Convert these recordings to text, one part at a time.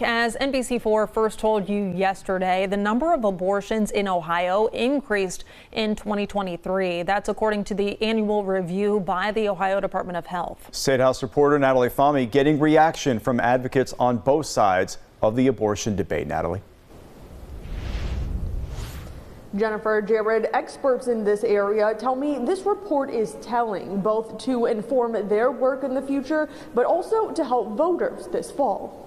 As NBC4 first told you yesterday, the number of abortions in Ohio increased in 2023. That's according to the annual review by the Ohio Department of Health. State House reporter Natalie Fahmy getting reaction from advocates on both sides of the abortion debate. Natalie. Jennifer, Jared, experts in this area tell me this report is telling, both to inform their work in the future, but also to help voters this fall.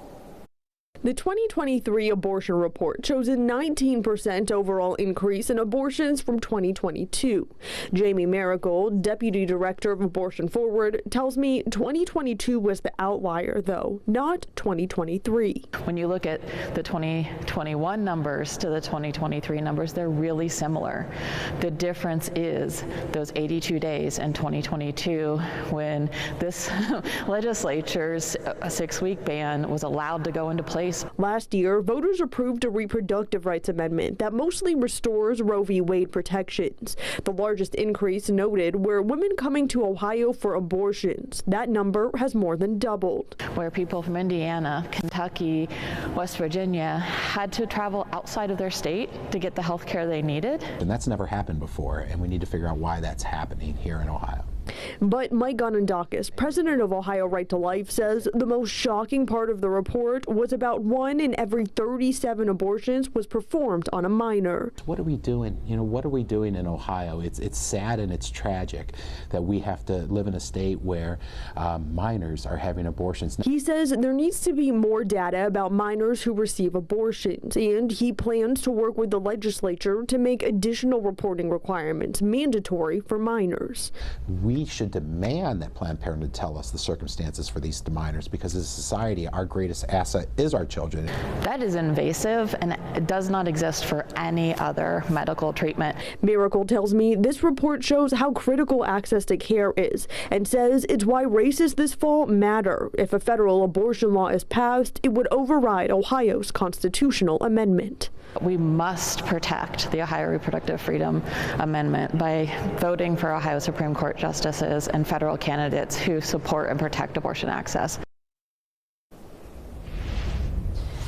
The 2023 abortion report shows a 19% overall increase in abortions from 2022. Jamie Miracle, Deputy Director of Abortion Forward, tells me 2022 was the outlier, though, not 2023. When you look at the 2021 numbers to the 2023 numbers, they're really similar. The difference is those 82 days in 2022 when this legislature's 6-week ban was allowed to go into place. Last year, voters approved a reproductive rights amendment that mostly restores Roe v. Wade protections. The largest increase noted were women coming to Ohio for abortions. That number has more than doubled. Where people from Indiana, Kentucky, West Virginia had to travel outside of their state to get the health care they needed. And that's never happened before, and we need to figure out why that's happening here in Ohio. But Mike Gonendakis, president of Ohio Right to Life, says the most shocking part of the report was about 1 in every 37 abortions was performed on a minor. What are we doing? What are we doing in Ohio? It's sad and it's tragic that we have to live in a state where minors are having abortions. He says there needs to be more data about minors who receive abortions, and he plans to work with the legislature to make additional reporting requirements mandatory for minors. We should demand that Planned Parenthood tell us the circumstances for these minors, because as a society, our greatest asset is our children. That is invasive, and it does not exist for any other medical treatment. Miracle tells me this report shows how critical access to care is, and says it's why races this fall matter. If a federal abortion law is passed, it would override Ohio's constitutional amendment. We must protect the Ohio Reproductive Freedom Amendment by voting for Ohio Supreme Court justices and federal candidates who support and protect abortion access.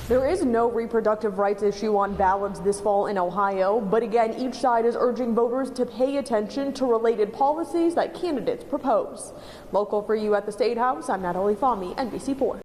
There is no reproductive rights issue on ballots this fall in Ohio, but again, each side is urging voters to pay attention to related policies that candidates propose. Local for you at the State House, I'm Natalie Fahmy, NBC4.